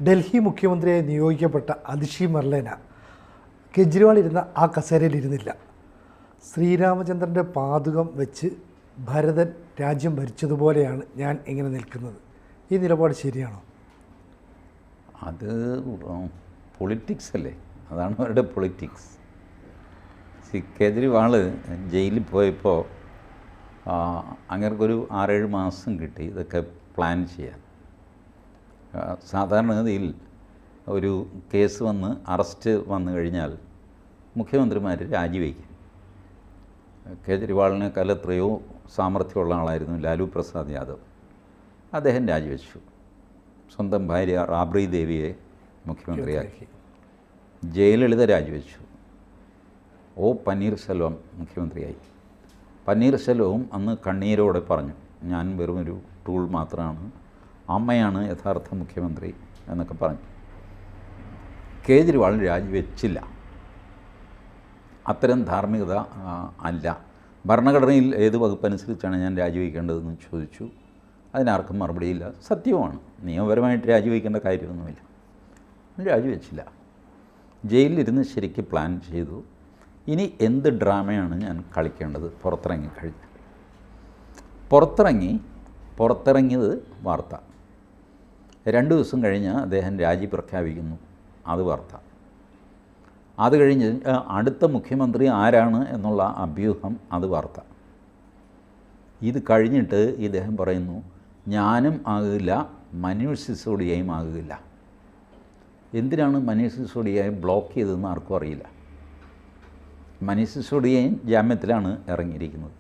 ഡൽഹി മുഖ്യമന്ത്രിയായി നിയോഗിക്കപ്പെട്ട അതിഷി മർലേന കെജ്രിവാൾ ഇരുന്ന ആ കസേരയിലിരുന്നില്ല. ശ്രീരാമചന്ദ്രൻ്റെ പാദുകം വെച്ച് ഭരതൻ രാജ്യം ഭരിച്ചതുപോലെയാണ് ഞാൻ ഇങ്ങനെ നിൽക്കുന്നത്. ഈ നിലപാട് ശരിയാണോ? അത് പൊളിറ്റിക്സ് അല്ലേ, അതാണ് അവരുടെ പൊളിറ്റിക്സ്. കേജ്രിവാൾ ജയിലിൽ പോയപ്പോൾ അങ്ങനെയൊരു 6-7 മാസം കിട്ടി ഇതൊക്കെ പ്ലാൻ ചെയ്യാൻ. സാധാരണഗതിയിൽ ഒരു കേസ് വന്ന് അറസ്റ്റ് വന്നു കഴിഞ്ഞാൽ മുഖ്യമന്ത്രിമാർ രാജിവെക്കും. കേജ്രിവാളിനേക്കാൾ എത്രയോ സാമർഥ്യമുള്ള ആളായിരുന്നു ലാലു പ്രസാദ് യാദവ്. അദ്ദേഹം രാജിവെച്ചു. സ്വന്തം ഭാര്യ റാബ്രി ദേവിയെ മുഖ്യമന്ത്രിയാക്കി. ജയലളിത രാജിവെച്ചു. ഒ പന്നീർസെൽവം മുഖ്യമന്ത്രിയായി. പന്നീർസെൽവവും അന്ന് കണ്ണീരോടെ പറഞ്ഞു, ഞാൻ വെറുമൊരു ടൂൾ മാത്രമാണ്, അമ്മയാണ് യഥാർത്ഥ മുഖ്യമന്ത്രി എന്നൊക്കെ പറഞ്ഞു. കേജ്രിവാൾ രാജിവെച്ചില്ല. അത്തരം ധാർമ്മികത അല്ല. ഭരണഘടനയിൽ ഏത് വകുപ്പനുസരിച്ചാണ് ഞാൻ രാജിവെക്കേണ്ടതെന്ന് ചോദിച്ചു. അതിനാർക്കും മറുപടിയില്ല. സത്യവുമാണ്, നിയമപരമായിട്ട് രാജിവെക്കേണ്ട കാര്യമൊന്നുമില്ല. രാജിവെച്ചില്ല. ജയിലിലിരുന്ന് ശരിക്ക് പ്ലാൻ ചെയ്തു. ഇനി എന്ത് ഡ്രാമയാണ് ഞാൻ കളിക്കേണ്ടത്? പുറത്തിറങ്ങിക്കഴിഞ്ഞു. പുറത്തിറങ്ങിയത് വാർത്ത. 2 ദിവസം കഴിഞ്ഞ് അദ്ദേഹം രാജി പ്രഖ്യാപിക്കുന്നു, അത് വാർത്ത. അത് കഴിഞ്ഞ് അടുത്ത മുഖ്യമന്ത്രി ആരാണ് എന്നുള്ള അഭ്യൂഹം, അത് വാർത്ത. ഇത് കഴിഞ്ഞിട്ട് ഇദ്ദേഹം പറയുന്നു, ഞാനും ആകില്ല, മനീഷ് സിസോഡിയയും ആകില്ല. എന്തിനാണ് മനീഷ് സിസോഡിയയെ ബ്ലോക്ക് ചെയ്തതെന്ന് ആർക്കും അറിയില്ല. മനീഷ് സിസോഡിയയും ജാമ്യത്തിലാണ് ഇറങ്ങിയിരിക്കുന്നത്.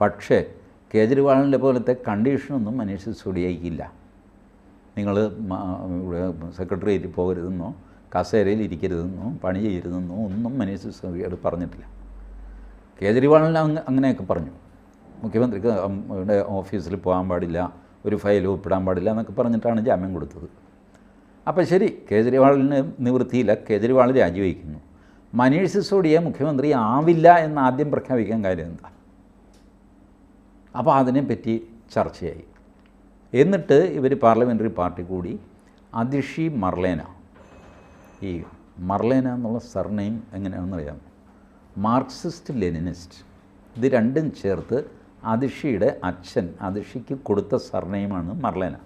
പക്ഷേ കേജ്രിവാളിൻ്റെ പോലത്തെ കണ്ടീഷനൊന്നും മനീഷ് സിസോഡിയയ്ക്കില്ല. നിങ്ങൾ സെക്രട്ടേറിയറ്റിൽ പോകരുതെന്നോ കസേരയിൽ ഇരിക്കരുതെന്നോ പണി ചെയ്യരുതെന്നോ ഒന്നും മനീഷ് സിസോഡിയോട് പറഞ്ഞിട്ടില്ല. കേജ്രിവാളിന് അങ്ങനെയൊക്കെ പറഞ്ഞു. മുഖ്യമന്ത്രിക്ക് ഓഫീസിൽ പോകാൻ പാടില്ല, ഒരു ഫയൽ ഒപ്പിടാൻ പാടില്ല എന്നൊക്കെ പറഞ്ഞിട്ടാണ് ജാമ്യം കൊടുത്തത്. അപ്പോൾ ശരി, കേജ്രിവാളിന് നിവൃത്തിയില്ല, കേജ്രിവാൾ രാജിവെക്കുന്നു. മനീഷ് സിസോഡിയ മുഖ്യമന്ത്രി ആവില്ല എന്ന് ആദ്യം പ്രഖ്യാപിക്കാൻ കാര്യം എന്താ? അപ്പോൾ അതിനെപ്പറ്റി ചർച്ചയായി. എന്നിട്ട് ഇവർ പാർലമെൻ്ററി പാർട്ടി കൂടി അതിഷി മർലേന, ഈ മർലേന എന്നുള്ള സർനെയിം എങ്ങനെയാണെന്നറിയാം, മാർക്സിസ്റ്റ് ലെനിനിസ്റ്റ്, ഇത് രണ്ടും ചേർത്ത് അതിഷിയുടെ അച്ഛൻ അതിഷിക്ക് കൊടുത്ത സർനെയിമാണ് മർലേന.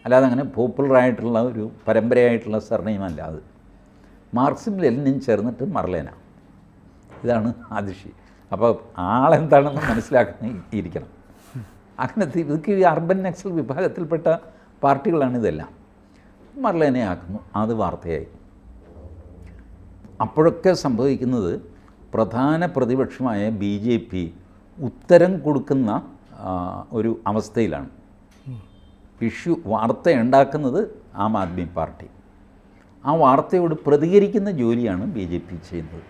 അല്ലാതെ അങ്ങനെ പോപ്പുലറായിട്ടുള്ള ഒരു പരമ്പരയായിട്ടുള്ള സർനെയിമല്ല അത്. മാർക്സും ലെനിനും ചേർന്നിട്ട് മർലേന, ഇതാണ് അതിഷി. അപ്പോൾ ആളെന്താണെന്ന് മനസ്സിലാക്കിയിരിക്കണം. അങ്ങനത്തെ ഇതൊക്കെ ഈ അർബൻ നക്സൽ വിഭാഗത്തിൽപ്പെട്ട പാർട്ടികളാണ് ഇതെല്ലാം. മർലേനയാക്കുന്നു, അത് വാർത്തയായി. അപ്പോഴൊക്കെ സംഭവിക്കുന്നത് പ്രധാന പ്രതിപക്ഷമായ BJP ഉത്തരം കൊടുക്കുന്ന ഒരു അവസ്ഥയിലാണ്. വാർത്ത ഉണ്ടാക്കുന്നത് ആം ആദ്മി പാർട്ടി. ആ വാർത്തയോട് പ്രതികരിക്കുന്ന ജോലിയാണ് BJP ചെയ്യുന്നത്.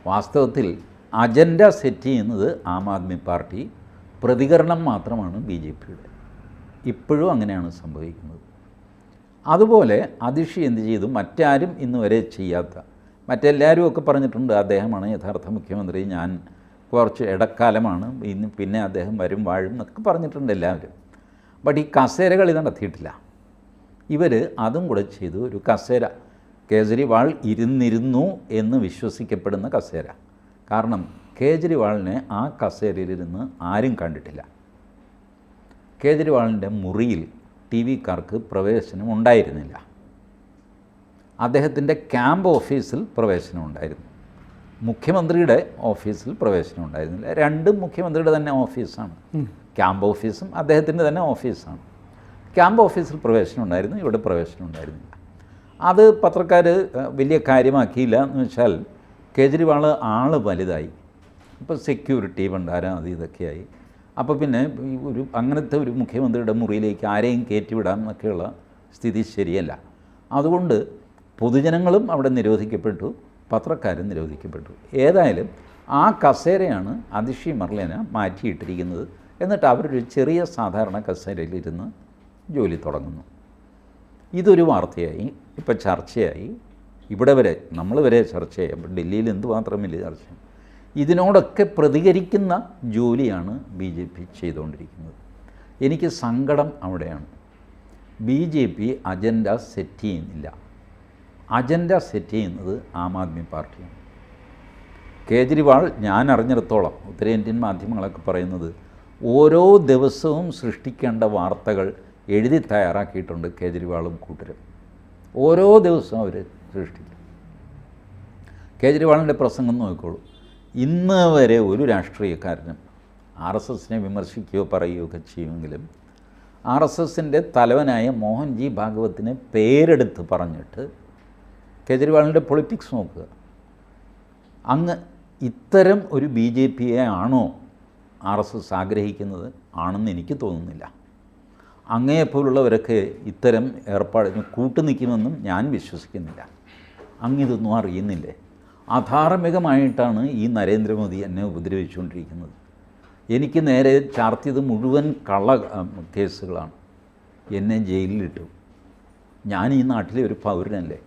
വാസ്തവത്തിൽ അജണ്ട സെറ്റ് ചെയ്യുന്നത് ആം ആദ്മി പാർട്ടി, പ്രതികരണം മാത്രമാണ് BJPയുടെ. ഇപ്പോഴും അങ്ങനെയാണ് സംഭവിക്കുന്നത്. അതുപോലെ അതിഷി എന്ത് ചെയ്തു? മറ്റാരും ഇന്ന് വരെ ചെയ്യാത്ത, മറ്റെല്ലാവരും ഒക്കെ പറഞ്ഞിട്ടുണ്ട് അദ്ദേഹമാണ് യഥാർത്ഥ മുഖ്യമന്ത്രി, ഞാൻ കുറച്ച് ഇടക്കാലമാണ്, പിന്നെ അദ്ദേഹം വരും വാഴും എന്നൊക്കെ പറഞ്ഞിട്ടുണ്ട് എല്ലാവരും. ബട്ട് ഈ കസേരകളി നടത്തിയിട്ടില്ല. ഇവർ അതും കൂടെ ചെയ്തു. ഒരു കസേര, കേജ്രിവാൾ ഇരുന്നിരുന്നു എന്ന് വിശ്വസിക്കപ്പെടുന്ന കസേര. കാരണം കേജ്രിവാളിനെ ആ കസേരയിലിരുന്ന് ആരും കണ്ടിട്ടില്ല. കേജ്രിവാളിൻ്റെ മുറിയിൽ TV-കാർക്ക് പ്രവേശനം ഉണ്ടായിരുന്നില്ല. അദ്ദേഹത്തിൻ്റെ ക്യാമ്പ് ഓഫീസിൽ പ്രവേശനം ഉണ്ടായിരുന്നു, മുഖ്യമന്ത്രിയുടെ ഓഫീസിൽ പ്രവേശനം ഉണ്ടായിരുന്നില്ല. രണ്ടും മുഖ്യമന്ത്രിയുടെ തന്നെ ഓഫീസാണ്. ക്യാമ്പ് ഓഫീസും അദ്ദേഹത്തിൻ്റെ തന്നെ ഓഫീസാണ്. ക്യാമ്പ് ഓഫീസിൽ പ്രവേശനം ഉണ്ടായിരുന്നു, ഇവിടെ പ്രവേശനം ഉണ്ടായിരുന്നില്ല. അത് പത്രക്കാർ വലിയ കാര്യമാക്കിയില്ല. എന്ന് വെച്ചാൽ കേജ്രിവാൾ ആൾ വലുതായി, ഇപ്പോൾ സെക്യൂരിറ്റി ഭണ്ഡാരം അത് ഇതൊക്കെയായി. അപ്പോൾ പിന്നെ അങ്ങനത്തെ ഒരു മുഖ്യമന്ത്രിയുടെ മുറിയിലേക്ക് ആരെയും കയറ്റിവിടാം എന്നൊക്കെയുള്ള സ്ഥിതി ശരിയല്ല. അതുകൊണ്ട് പൊതുജനങ്ങളും അവിടെ നിരോധിക്കപ്പെട്ടു, പത്രക്കാരും നിരോധിക്കപ്പെട്ടു. ഏതായാലും ആ കസേരയാണ് അതിഷി മർലേന മാറ്റിയിട്ടിരിക്കുന്നത്. എന്നിട്ട് അവരൊരു ചെറിയ സാധാരണ കസേരയിലിരുന്ന് ജോലി തുടങ്ങുന്നു. ഇതൊരു വാർത്തയായി, ഇപ്പോൾ ചർച്ചയായി, ഇവിടെ വരെ നമ്മൾ വരെ ചർച്ചയായി. അപ്പോൾ ഡൽഹിയിൽ എന്തുമാത്രം വലിയ ചർച്ച. ഇതിനോടൊക്കെ പ്രതികരിക്കുന്ന ജോലിയാണ് BJP ചെയ്തുകൊണ്ടിരിക്കുന്നത്. എനിക്ക് സങ്കടം അവിടെയാണ്. BJP അജണ്ട സെറ്റ് ചെയ്യുന്നില്ല. അജണ്ട സെറ്റ് ചെയ്യുന്നത് ആം ആദ്മി പാർട്ടിയാണ്. കേജ്രിവാൾ ഞാൻ അറിഞ്ഞിടത്തോളം ഉത്തരേന്ത്യൻ മാധ്യമങ്ങളൊക്കെ പറയുന്നത് ഓരോ ദിവസവും സൃഷ്ടിക്കേണ്ട വാർത്തകൾ എഴുതി തയ്യാറാക്കിയിട്ടുണ്ട് കേജ്രിവാളും കൂട്ടരും. ഓരോ ദിവസവും അവർ സൃഷ്ടിക്കും. കേജ്രിവാളിൻ്റെ പ്രസംഗം നോക്കിക്കോളൂ. ഇന്ന് വരെ ഒരു രാഷ്ട്രീയക്കാരനും RSSനെ വിമർശിക്കുകയോ പറയുകയോ ഒക്കെ ചെയ്യുമെങ്കിലും RSSൻ്റെ തലവനായ മോഹൻജി ഭാഗവത്തിനെ പേരെടുത്ത് പറഞ്ഞിട്ട് കേജ്രിവാളിൻ്റെ പൊളിറ്റിക്സ് നോക്കുക. അങ്ങ് ഇത്തരം ഒരു BJPയെ ആണോ RSS ആഗ്രഹിക്കുന്നത്? ആണെന്ന് എനിക്ക് തോന്നുന്നില്ല. അങ്ങയെപ്പോലുള്ളവരൊക്കെ ഇത്തരം ഏർപ്പാടിന് കൂട്ടുനിൽക്കുമെന്നും ഞാൻ വിശ്വസിക്കുന്നില്ല. അങ്ങിതൊന്നും അറിയുന്നില്ലേ? അധാർമികമായിട്ടാണ് ഈ നരേന്ദ്രമോദി എന്നെ ഉപദ്രവിച്ചുകൊണ്ടിരിക്കുന്നത്. എനിക്ക് നേരെ ചാർത്തിയത് മുഴുവൻ കള്ള കേസുകളാണ്. എന്നെ ജയിലിലിട്ടു. ഞാൻ ഈ നാട്ടിലെ ഒരു പൗരനല്ലേ?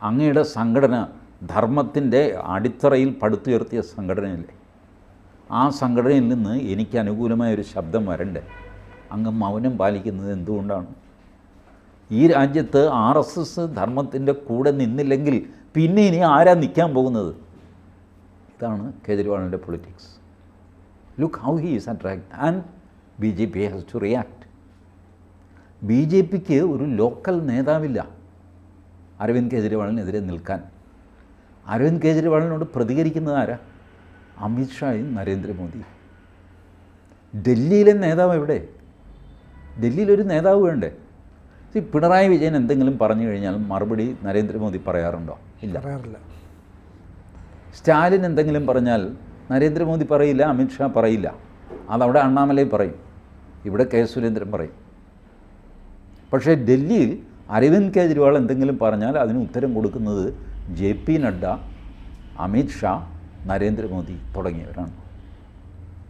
അങ്ങയുടെ സംഘടന ധർമ്മത്തിൻ്റെ അടിത്തറയിൽ പടുത്തുയർത്തിയ സംഘടനയല്ലേ? ആ സംഘടനയിൽ നിന്ന് എനിക്ക് അനുകൂലമായൊരു ശബ്ദം വരണ്ടേ? അങ്ങ് മൗനം പാലിക്കുന്നത് എന്തുകൊണ്ടാണ്? ഈ രാജ്യത്ത് RSS ധർമ്മത്തിൻ്റെ കൂടെ നിന്നില്ലെങ്കിൽ പിന്നെ ഇനി ആരാ നിൽക്കാൻ പോകുന്നത്? ഇതാണ് കേജ്രിവാളിൻ്റെ politics. Look how he is attract and BJP has to react. BJPക്ക് ഒരു ലോക്കൽ നേതാവില്ല അരവിന്ദ് കേജ്രിവാളിനെതിരെ നിൽക്കാൻ. അരവിന്ദ് കേജ്രിവാളിനോട് പ്രതികരിക്കുന്നത് ആരാ? അമിത്ഷായും നരേന്ദ്രമോദിയും. ഡൽഹിയിലെ നേതാവ് എവിടെ? ഡൽഹിയിലൊരു നേതാവ് വേണ്ടേ? പിണറായി വിജയൻ എന്തെങ്കിലും പറഞ്ഞു കഴിഞ്ഞാൽ മറുപടി നരേന്ദ്രമോദി പറയാറുണ്ടോ? ഇല്ല, പറയാറില്ല. സ്റ്റാലിൻ എന്തെങ്കിലും പറഞ്ഞാൽ നരേന്ദ്രമോദി പറയില്ല, അമിത്ഷാ പറയില്ല. അതവിടെ അണ്ണാമലൈ പറയും, ഇവിടെ കെ സുരേന്ദ്രൻ പറയും. പക്ഷേ ഡൽഹിയിൽ അരവിന്ദ് കേജ്രിവാൾ എന്തെങ്കിലും പറഞ്ഞാൽ അതിന് ഉത്തരം കൊടുക്കുന്നത് JP നഡ്ഡ, അമിത്ഷാ, നരേന്ദ്രമോദി തുടങ്ങിയവരാണ്.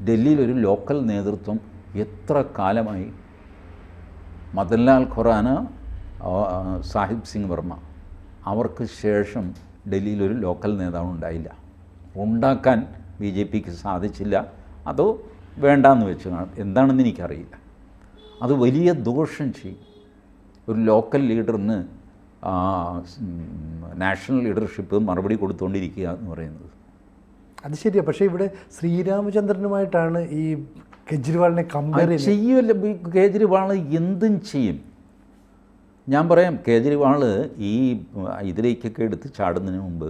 ഡൽഹിയിലൊരു ലോക്കൽ നേതൃത്വം എത്ര കാലമായി? മദൻലാൽ ഖുറാന, സാഹിബ് സിംഗ് വർമ്മ, അവർക്ക് ശേഷം ഡൽഹിയിലൊരു ലോക്കൽ നേതാവ് ഉണ്ടായില്ല. ഉണ്ടാക്കാൻ BJPക്ക് സാധിച്ചില്ല. അതോ വേണ്ടാന്ന് വെച്ച് എന്താണെന്ന് എനിക്കറിയില്ല. അത് വലിയ ദോഷം ചെയ്യും. ഒരു ലോക്കൽ ലീഡറിന് നാഷണൽ ലീഡർഷിപ്പ് മറുപടി കൊടുത്തുകൊണ്ടിരിക്കുക എന്ന് പറയുന്നത്. അത് ശരിയാണ്. പക്ഷേ ഇവിടെ ശ്രീരാമചന്ദ്രനുമായിട്ടാണ് ഈ കെജ്രിവാളിനെ കമ്പയർ ചെയ്യുമല്ല. കേജ്രിവാൾ എന്തും ചെയ്യും. ഞാൻ പറയാം, കേജ്രിവാൾ ഈ ഇതിലേക്കൊക്കെ എടുത്ത് ചാടുന്നതിന് മുമ്പ്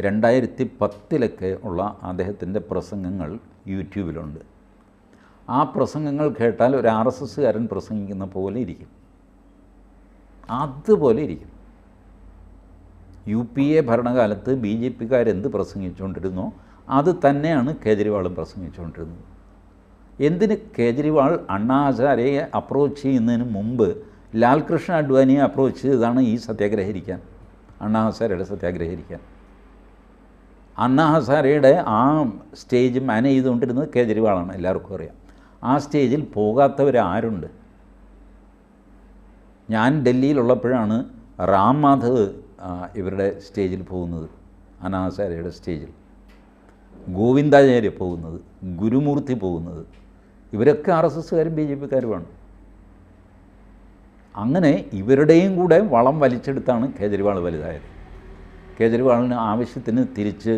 2010 ഉള്ള അദ്ദേഹത്തിൻ്റെ പ്രസംഗങ്ങൾ യൂട്യൂബിലുണ്ട്. ആ പ്രസംഗങ്ങൾ കേട്ടാൽ ഒരു RSSകാരൻ പ്രസംഗിക്കുന്ന പോലെ ഇരിക്കും. അതുപോലെ ഇരിക്കും. UPA ഭരണകാലത്ത് BJPക്കാരെന്ത് പ്രസംഗിച്ചുകൊണ്ടിരുന്നോ അത് തന്നെയാണ് കേജ്രിവാളും പ്രസംഗിച്ചുകൊണ്ടിരുന്നത്. എന്തിന് കേജ്രിവാൾ അണ്ണാ ഹസാരെയെ അപ്രോച്ച് ചെയ്യുന്നതിന് മുമ്പ് ലാൽകൃഷ്ണ അഡ്വാനിയെ അപ്രോച്ച് ചെയ്തതാണ് ഈ സത്യാഗ്രഹിക്കാൻ, അണ്ണാ ഹസാരയുടെ സത്യാഗ്രഹിക്കാൻ. അണ്ണാ ഹസാരയുടെ ആ സ്റ്റേജ് മാനേജ് ചെയ്തുകൊണ്ടിരുന്നത് കേജ്രിവാളാണ്, എല്ലാവർക്കും അറിയാം. ആ സ്റ്റേജിൽ പോകാത്തവരാരുണ്ട്? ഞാൻ ഡൽഹിയിലുള്ളപ്പോഴാണ് റാം മാധവ് ഇവരുടെ സ്റ്റേജിൽ പോകുന്നത്, അണ്ണാ ഹസാരയുടെ സ്റ്റേജിൽ. ഗോവിന്ദാചാര്യ പോകുന്നത്, ഗുരുമൂർത്തി പോകുന്നത്. ഇവരൊക്കെ RSSകാരും BJPക്കാരുമാണ്. അങ്ങനെ ഇവരുടെയും കൂടെ വളം വലിച്ചെടുത്താണ് കേജ്രിവാൾ വലുതായത്. കേജ്രിവാളിന് ആവശ്യത്തിന് തിരിച്ച്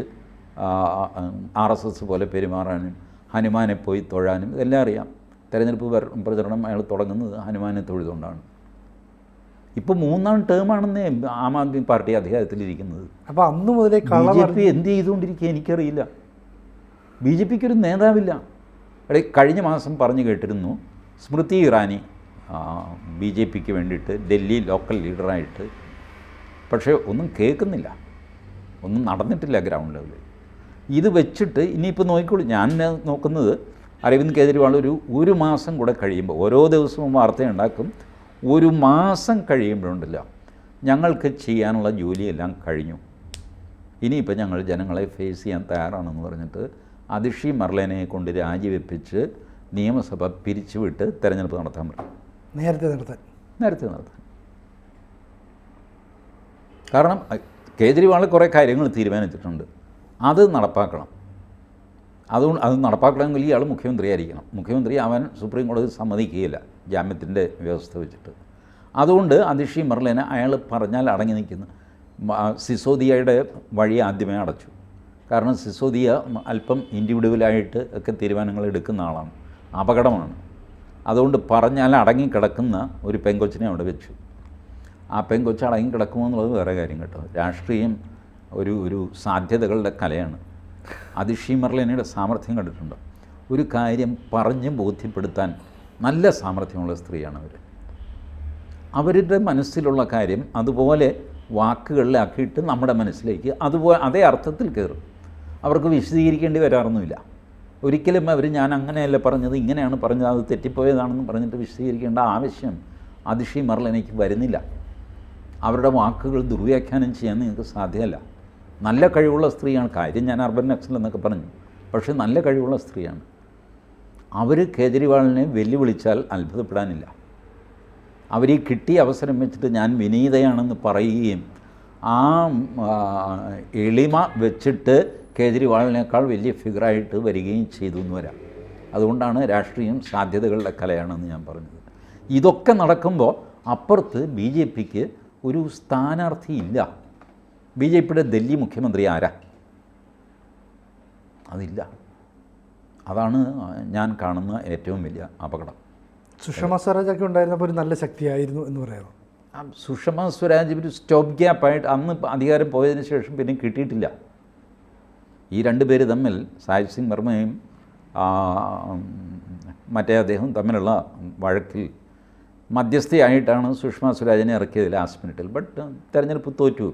RSS പോലെ പെരുമാറാനും ഹനുമാനെ പോയി തൊഴാനും ഇതെല്ലാം അറിയാം. തെരഞ്ഞെടുപ്പ് പ്രചരണം അയാൾ തുടങ്ങുന്നത് ഹനുമാനെ തൊഴുതുകൊണ്ടാണ്. ഇപ്പോൾ 3ാം ടേമാണെന്നേ ആം ആദ്മി പാർട്ടി അധികാരത്തിലിരിക്കുന്നത്. അപ്പോൾ അന്ന് മുതലേ BJP എന്ത് ചെയ്തുകൊണ്ടിരിക്കുക എനിക്കറിയില്ല. BJPക്ക് ഒരു നേതാവില്ല. കഴിഞ്ഞ മാസം പറഞ്ഞു കേട്ടിരുന്നു സ്മൃതി ഇറാനി BJPക്ക് വേണ്ടിയിട്ട് ഡൽഹി ലോക്കൽ ലീഡറായിട്ട്. പക്ഷേ ഒന്നും കേൾക്കുന്നില്ല, ഒന്നും നടന്നിട്ടില്ല ഗ്രൗണ്ട് ലെവലിൽ. ഇത് വെച്ചിട്ട് ഇനിയിപ്പോൾ നോക്കിക്കോളൂ. ഞാൻ നോക്കുന്നത് അരവിന്ദ് കേജ്രിവാൾ ഒരു മാസം കൂടെ കഴിയുമ്പോൾ, ഓരോ ദിവസവും വാർത്തയുണ്ടാക്കും, ഒരു മാസം കഴിയുമ്പോഴുണ്ടല്ലോ ഞങ്ങൾക്ക് ചെയ്യാനുള്ള ജോലിയെല്ലാം കഴിഞ്ഞു, ഇനിയിപ്പോൾ ഞങ്ങൾ ജനങ്ങളെ ഫേസ് ചെയ്യാൻ തയ്യാറാണെന്ന് പറഞ്ഞിട്ട് അതിഷി മർലേനെ കൊണ്ട് രാജിവെപ്പിച്ച് നിയമസഭ പിരിച്ചുവിട്ട് തെരഞ്ഞെടുപ്പ് നടത്താൻ പറയും. നേരത്തെ നടത്താൻ. കാരണം കേജ്രിവാൾ കുറേ കാര്യങ്ങൾ തീരുമാനിച്ചിട്ടുണ്ട്, അത് നടപ്പാക്കണം. അത് നടപ്പാക്കണമെങ്കിൽ ഇയാൾ മുഖ്യമന്ത്രിയായിരിക്കണം. മുഖ്യമന്ത്രി ആവാൻ സുപ്രീം കോടതി സമ്മതിക്കുകയില്ല ജാമ്യത്തിൻ്റെ വ്യവസ്ഥ വെച്ചിട്ട്. അതുകൊണ്ട് അതിഷി മെർലിനെ അയാൾ പറഞ്ഞാൽ അടങ്ങി നിൽക്കുന്നു. സിസോദിയയുടെ വഴി ആദ്യമേ അടച്ചു. കാരണം സിസോദിയ അല്പം ഇൻഡിവിജ്വലായിട്ട് ഒക്കെ തീരുമാനങ്ങൾ എടുക്കുന്ന ആളാണ്, അപകടമാണ്. അതുകൊണ്ട് പറഞ്ഞാൽ അടങ്ങിക്കിടക്കുന്ന ഒരു പെങ്കൊച്ചിനെ അവിടെ വെച്ചു. ആ പെങ്കൊച്ച് അടങ്ങിക്കിടക്കുമോ എന്നുള്ളത് വേറെ കാര്യം കേട്ടോ. രാഷ്ട്രീയം ഒരു സാധ്യതകളുടെ കലയാണ്. അതിഷി മെർലിനയുടെ സാമർഥ്യം കണ്ടിട്ടുണ്ടോ? ഒരു കാര്യം പറഞ്ഞ് ബോധ്യപ്പെടുത്താൻ നല്ല സാമർഥ്യമുള്ള സ്ത്രീയാണ് അവർ. അവരുടെ മനസ്സിലുള്ള കാര്യം അതുപോലെ വാക്കുകളിലാക്കിയിട്ട് നമ്മുടെ മനസ്സിലേക്ക് അതുപോലെ അതേ അർത്ഥത്തിൽ കയറും. അവർക്ക് വിശദീകരിക്കേണ്ടി വരാറൊന്നുമില്ല. ഒരിക്കലും അവർ ഞാൻ അങ്ങനെയല്ല പറഞ്ഞത്, ഇങ്ങനെയാണ് പറഞ്ഞത്, അത് തെറ്റിപ്പോയതാണെന്ന് പറഞ്ഞിട്ട് വിശദീകരിക്കേണ്ട ആവശ്യം അതിഷി മെർലിനയ്ക്ക് വരുന്നില്ല. അവരുടെ വാക്കുകൾ ദുർവ്യാഖ്യാനം ചെയ്യാൻ നിങ്ങൾക്ക് സാധ്യമല്ല. നല്ല കഴിവുള്ള സ്ത്രീയാണ്. കാര്യം ഞാൻ അർബൻ നക്സൽ എന്നൊക്കെ പറഞ്ഞു, പക്ഷേ നല്ല കഴിവുള്ള സ്ത്രീയാണ്. അവർ കേജ്രിവാളിനെ വെല്ലുവിളിച്ചാൽ അത്ഭുതപ്പെടാനില്ല. അവർ ഈ കിട്ടിയ അവസരം വെച്ചിട്ട് ഞാൻ വിനീതയാണെന്ന് പറയുകയും ആ എളിമ വെച്ചിട്ട് കേജ്രിവാളിനേക്കാൾ വലിയ ഫിഗറായിട്ട് വരികയും ചെയ്തു എന്ന് വരാം. അതുകൊണ്ടാണ് രാഷ്ട്രീയം സാധ്യതകളുടെ കലയാണെന്ന് ഞാൻ പറഞ്ഞത്. ഇതൊക്കെ നടക്കുമ്പോൾ അപ്പുറത്ത് ബി ജെ പിക്ക് ഒരു സ്ഥാനാർത്ഥിയില്ല. ബി ജെ പിയുടെ ഡൽഹി മുഖ്യമന്ത്രി ആരാ? അതില്ല. അതാണ് ഞാൻ കാണുന്ന ഏറ്റവും വലിയ അപകടം. സുഷമ സ്വരാജൊക്കെ ഉണ്ടായിരുന്നപ്പോൾ ഒരു നല്ല ശക്തിയായിരുന്നു എന്ന് പറയാമോ? സുഷമ സ്വരാജ് ഒരു സ്റ്റോപ്പ് ഗ്യാപ്പായിട്ട് അന്ന് അധികാരം പോയതിന് ശേഷം പിന്നെ കിട്ടിയിട്ടില്ല. ഈ രണ്ട് പേര് തമ്മിൽ, സാഹിബ് സിംഗ് വർമ്മയും മറ്റേ അദ്ദേഹം തമ്മിലുള്ള വഴക്കിൽ മധ്യസ്ഥയായിട്ടാണ് സുഷമ സ്വരാജിനെ ഇറക്കിയത് ലാസ്റ്റ് മിനിറ്റിൽ. ബട്ട് തെരഞ്ഞെടുപ്പ് തോറ്റു.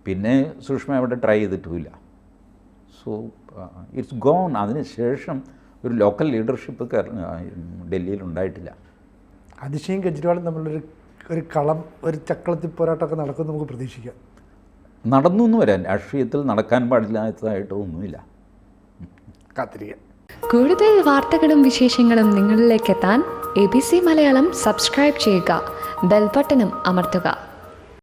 പിന്നെ സുഷമ അവിടെ ട്രൈ ചെയ്തിട്ടുമില്ല. So it's gone. അതിന് ശേഷം ഒരു ലോക്കൽ ലീഡർഷിപ്പ് ഡൽഹിയിൽ ഉണ്ടായിട്ടില്ല. അതിഷിയും കെജ്രിവാളും തമ്മിലൊരു കളം, ഒരു ചക്കളത്തിൽ പോരാട്ടമൊക്കെ നടക്കുമെന്ന് നമുക്ക് പ്രതീക്ഷിക്കാം. നടന്നു എന്ന് വരാൻ രാഷ്ട്രീയത്തിൽ നടക്കാൻ പാടില്ലാത്തതായിട്ടോ ഒന്നുമില്ല. കാത്തിരിക്കാം. കൂടുതൽ വാർത്തകളും വിശേഷങ്ങളും നിങ്ങളിലേക്ക് എത്താൻ ABC മലയാളം സബ്സ്ക്രൈബ് ചെയ്യുക, ബെൽ ബട്ടണും അമർത്തുക.